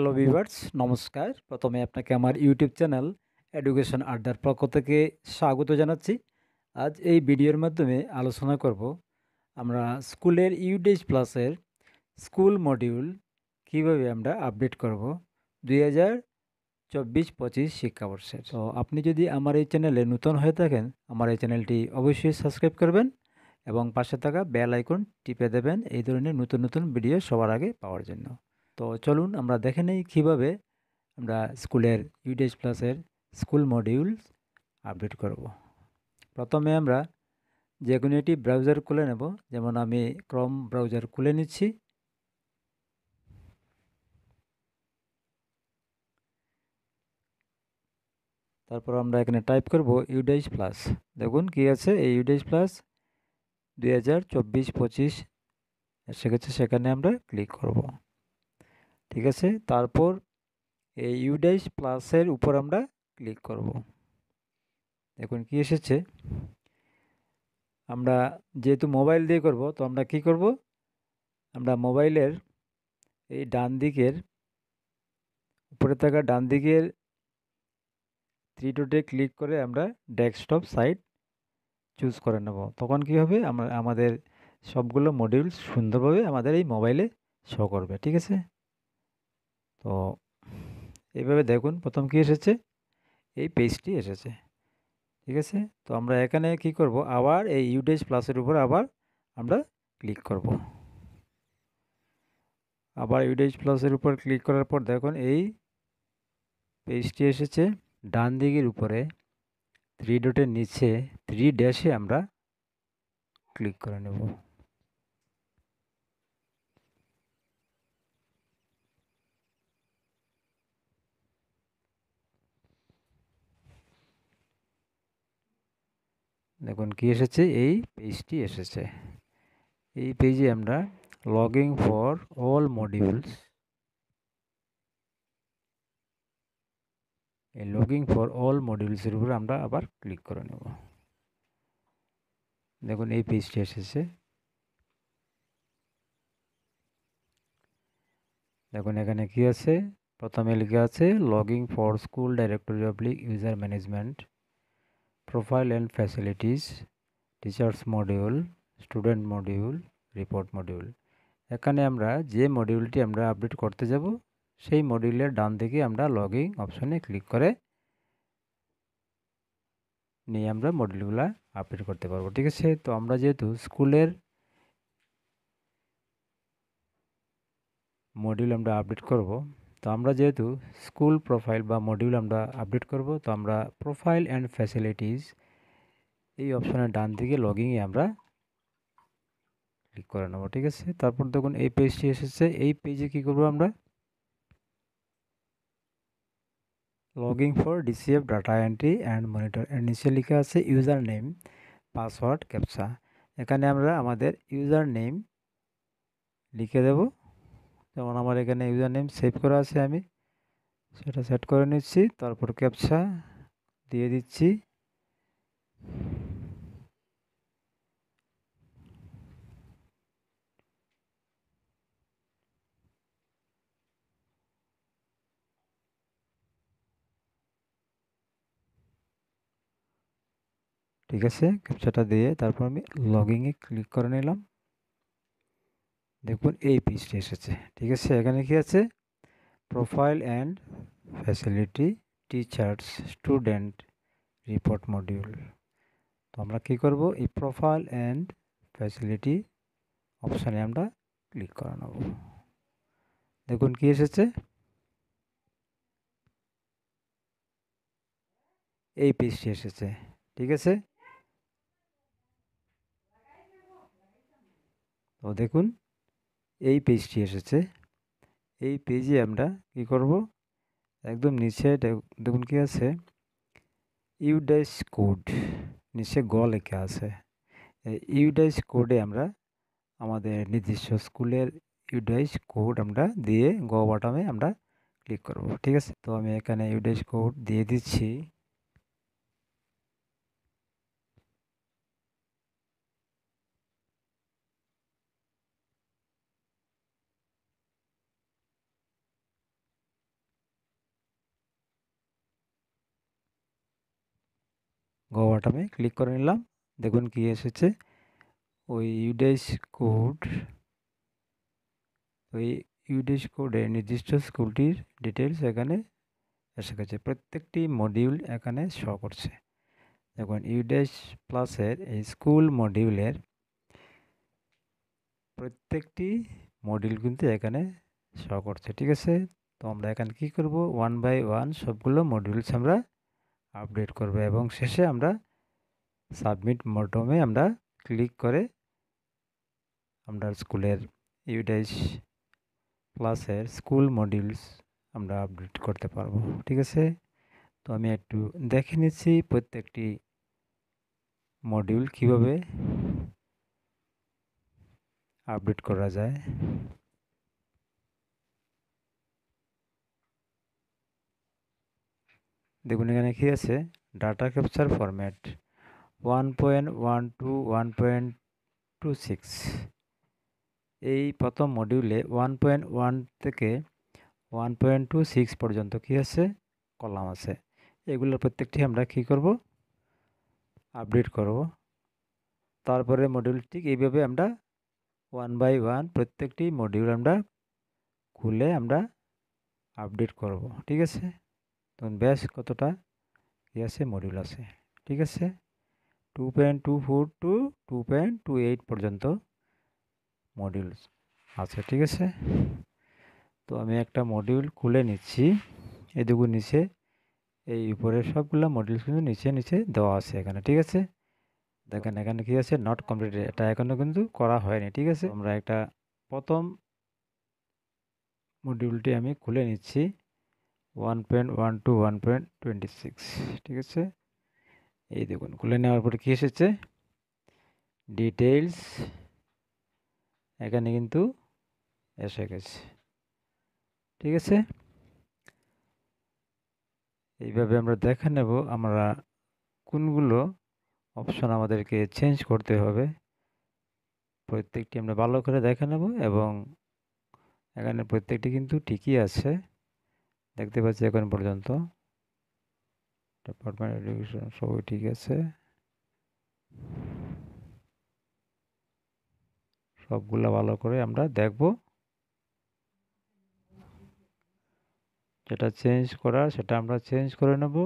Hello viewers, নমস্কার। প্রথমে আপনাকে আমার ইউটিউব চ্যানেল এডুকেশন আড্ডার পক্ষ থেকে স্বাগত জানাচ্ছি। আজ এই ভিডিওর মাধ্যমে আলোচনা করব আমরা স্কুলের ইউডেজ প্লাসের স্কুল মডিউল কিভাবে আমরা আপডেট করব 2024-25 শিক্ষাবর্ষের। তো আপনি যদি আমার এই চ্যানেলে নতুন হয়ে থাকেন, আমার এই চ্যানেলটি অবশ্যই সাবস্ক্রাইব করবেন এবং পাশে থাকা বেল আইকন টিপে দেবেন এই ধরনের নতুন নতুন ভিডিও সবার আগে পাওয়ার জন্য। তো চলুন আমরা দেখে নেই কীভাবে আমরা স্কুলের ইউডেজ প্লাসের স্কুল মডিউল আপডেট করব। প্রথমে আমরা যে কোনো একটি ব্রাউজার খুলে নেব, যেমন আমি ক্রোম ব্রাউজার খুলে নিচ্ছি। তারপর আমরা এখানে টাইপ করব ইউডেজ প্লাস। দেখুন কি আছে, এই ইউডেজ প্লাস 2024-25 এসে গেছে, সেখানে আমরা ক্লিক করব। ঠিক আছে, তারপর এই ইউডেজ প্লাসের উপর আমরা ক্লিক করব। দেখুন কি এসেছে। আমরা যেহেতু মোবাইল দিয়ে করব, তো আমরা কি করব, আমরা মোবাইলের এই ডান দিকের উপরে থাকা ডান দিকের থ্রি ডটে ক্লিক করে আমরা ডেস্কটপ সাইট চুজ করে নেব। তখন কি হবে, আমরা আমাদের সবগুলো মডিউল সুন্দরভাবে আমাদের এই মোবাইলে শো করবে। ঠিক আছে, তো এইভাবে দেখুন প্রথম কি এসেছে, এই পেজটি এসেছে। ঠিক আছে, তো আমরা এখানে কি করব, আবার এই ইউডেজ প্লাসের উপর আবার আমরা ক্লিক করব। আবার ইউডেজ প্লাসের উপর ক্লিক করার পর দেখুন এই পেজটি এসেছে। ডান দিকের উপরে থ্রি ডটের নিচে থ্রি ড্যাশে আমরা ক্লিক করে নেব। দেখুন কি এসেছে, এই পেজটি এসেছে। এই পেজে আমরা লগইন ফর অল মডিউলস, এই লগইন ফর অল মডিউলসের উপর আমরা আবার ক্লিক করে নেব। দেখুন এই পেজটি এসেছে। দেখুন এখানে কি আছে, প্রথমে লেখা আছে login for school directory public user management, profile and facilities, teachers module, student module, report module. এখানে আমরা যে মডিউলটি আমরা আপডেট করতে যাব সেই মডিউলের ডান দিকে আমরা লগইন অপশনে ক্লিক করে নিয়ে আমরা মডিউলগুলো আপডেট করতে পারবো। ঠিক আছে, তো আমরা যেহেতু স্কুলের মডিউল আমরা আপডেট করব, তো আমরা যেহেতু স্কুল প্রোফাইল বা মডিউল আমরা আপডেট করব, তো আমরা প্রোফাইল অ্যান্ড ফ্যাসিলিটিস এই অপশনের ডান দিকে লগইনে আমরা ক্লিক করে নেব। ঠিক আছে, তারপর দেখুন এই পেজটি এসেছে। এই পেজে কি করব, আমরা login for DCF data entry and monitor, এর নিচে লেখা আছে ইউজার নেম, পাসওয়ার্ড, ক্যাপচা। এখানে আমরা আমাদের ইউজার নেম লিখে দেব। যেমন আমার এখানে ইউজার নেম সেভ করা আছে, আমি সেটা সেট করে নিচ্ছি। তারপর ক্যাপচা দিয়ে দিচ্ছি। ঠিক আছে, ক্যাপচাটা দিয়ে তারপর আমি লগইনে ক্লিক করে নিলাম। দেখুন এই পেজটি এসেছে। ঠিক আছে, এখানে কি আছে, profile and facility, teachers, student, report module. তো আমরা কি করব, এই প্রোফাইল অ্যান্ড ফ্যাসিলিটি অপশানে আমরা ক্লিক করে নেব। দেখুন কি এসেছে, এই পেজটি এসেছে। ঠিক আছে, তো দেখুন এই পেজটি এসেছে। এই পেজে আমরা কি করব, একদম নিচে দেখুন কি আছে, ইউডাইস কোড, নিচে গ লেখা আছে। এই ইউডাইস কোডে আমরা আমাদের নির্দিষ্ট স্কুলের ইউডাইস কোড আমরা দিয়ে গ বাটনে আমরা ক্লিক করব। ঠিক আছে, তো আমি এখানে ইউডাইস কোড দিয়ে দিচ্ছি। গো বাটনে ক্লিক করে নিলাম। দেখুন কি এসেছে, ওই ইউডেস কোডে নির্দিষ্ট স্কুলটির ডিটেলস এখানে এসে গেছে। প্রত্যেকটি মডিউল এখানে শো করছে। দেখুন ইউডেস প্লাসের এই স্কুল মডিউলের প্রত্যেকটি মডিউল কিন্তু এখানে শো করছে। ঠিক আছে, তো আমরা এখানে কি করব, 1 বাই 1 সবগুলো মডিউলস আমরা আপডেট করব এবং শেষে আমরা সাবমিট বাটনে আমরা ক্লিক করে আমরা স্কুলের ইউডেস প্লাসের স্কুল মডিউলস আমরা আপডেট করতে পারবো। ঠিক আছে, তো আমি একটু দেখে নিচ্ছি প্রত্যেকটি মডিউল কিভাবে আপডেট করা যায়। দেখুন এখানে কি আছে, ডাটা ক্যাপচার ফরম্যাট 1.1 to 1.26। এই প্রথম মডিউলে 1.1 থেকে 1.26 পর্যন্ত কি আছে, কলাম আছে। এগুলোর প্রত্যেকটি আমরা কি করব, আপডেট করব। তারপরে মডিউল ঠিক এইভাবে আমরা 1 বাই 1 প্রত্যেকটি মডিউল আমরা খুলে আমরা আপডেট করব। ঠিক আছে, তখন বেশ কতটা কি আছে, মডিউল আছে। ঠিক আছে, 2.24 টু 2.28 পর্যন্ত মডিউল আছে। ঠিক আছে, তো আমি একটা মডিউল খুলে নিচ্ছি। এদিকে নিচে এই উপরে সবগুলো মডিউল কিন্তু নিচে নিচে দেওয়া আছে এখানে। ঠিক আছে, দেখেন এখানে কি আছে, নট কমপ্লিটেড, এটা এখনো কিন্তু করা হয়নি। ঠিক আছে, আমরা একটা প্রথম মডিউলটি আমি খুলে নিচ্ছি 1.1 টু 1.26। ঠিক আছে, এই দেখুন খুলে নেওয়ার পরে কি এসেছে, ডিটেইলস এখানে কিন্তু এসে গেছে। ঠিক আছে, এইভাবে আমরা দেখে নেব আমরা কোনগুলো অপশন আমাদেরকে চেঞ্জ করতে হবে। প্রত্যেকটি আমরা ভালো করে দেখে নেব এবং এখানে প্রত্যেকটি কিন্তু ঠিকই আছে, দেখতে পাচ্ছি এখন পর্যন্ত ডিপার্টমেন্ট এডুকেশন সবই ঠিক আছে, সবগুলো ভালো করে আমরা দেখব। যেটা চেঞ্জ করার সেটা আমরা চেঞ্জ করে নেব।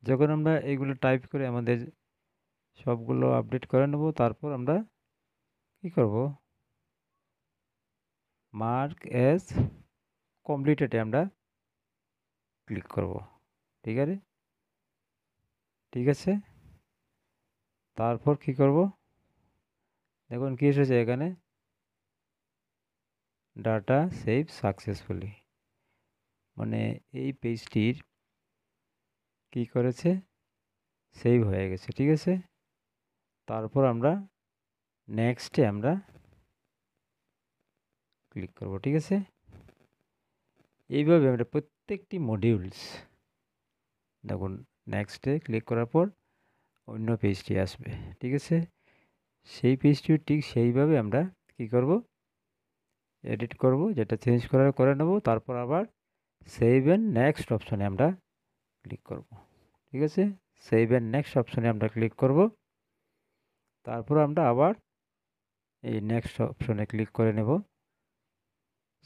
যখন আমরা এইগুলো টাইপ করে আমাদের সবগুলো আপডেট করে নেব, তারপর আমরা কি করব, মার্ক এজ কমপ্লিটেডে আমরা ক্লিক করব। ঠিক আছে, ঠিক আছে, তারপর কি করব, দেখুন কি এসেছে এখানে, ডাটা সেভ সাকসেসফুলি, মানে এই পেজটির কি করেছে, সেভ হয়ে গেছে। ঠিক আছে, তারপর আমরা নেক্সটে আমরা ক্লিক করব। ঠিক আছে, এইভাবে আমরা প্রত্যেকটি মডিউলস, দেখুন নেক্সটে ক্লিক করার পর অন্য পেজটি আসবে। ঠিক আছে, সেই পেজটি ঠিক সেইভাবে আমরা কি করব, এডিট করব, যেটা চেঞ্জ করার করে নেব, তারপর আবার সেভ অ্যান্ড নেক্সট অপশনে আমরা ক্লিক করব। ঠিক আছে, সেভ অ্যান্ড নেক্সট অপশনে আমরা ক্লিক করব, তারপর আমরা আবার এই নেক্সট অপশনে ক্লিক করে নেব,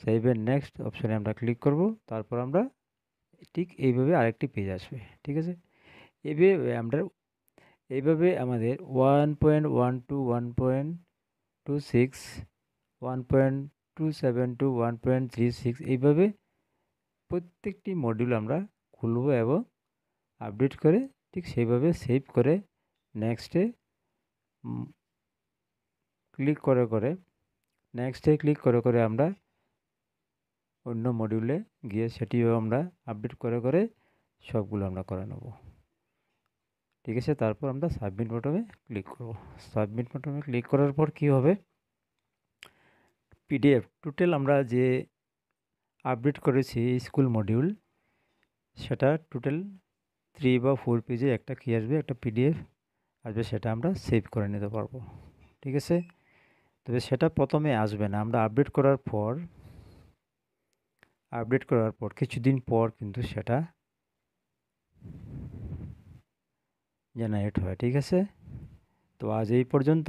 সেভ অ্যান্ড নেক্সট অপশনে আমরা ক্লিক করব, তারপর আমরা ঠিক এইভাবে আরেকটি পেজ আসবে। ঠিক আছে, এইভাবে আমাদের 1.1 টু 1.26, 1.27 টু 1.36 এইভাবে প্রত্যেকটি মডিউল আমরা খুলব এবং আপডেট করে ঠিক সেইভাবে সেভ করে নেক্সটে ক্লিক করে আমরা অন্য মডিউলে গিয়ে সেটিও আমরা আপডেট করে সবগুলো আমরা করে নেব। ঠিক আছে, তারপর আমরা সাবমিট বাটনে ক্লিক করব। সাবমিট বাটনে ক্লিক করার পর কি হবে, পিডিএফ টোটাল আমরা যে আপডেট করেছি স্কুল মডিউল, সেটা টোটাল 3 বা 4 পেজে একটা কি আসবে, একটা পিডিএফ আসবে, সেটা আমরা সেভ করে নিতে পারবো। ঠিক আছে, তবে সেটা প্রথমে আসবে না, আমরা আপডেট করার পর কিছুদিন পর কিন্তু সেটা জেনারেট হয়। ঠিক আছে, তো আজ এই পর্যন্ত।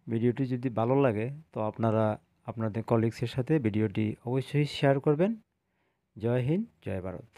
ভিডিওটি যদি ভালো লাগে তো আপনারা আপনাদের কলিগসের সাথে ভিডিওটি অবশ্যই শেয়ার করবেন। জয় হিন্দ, জয় ভারত।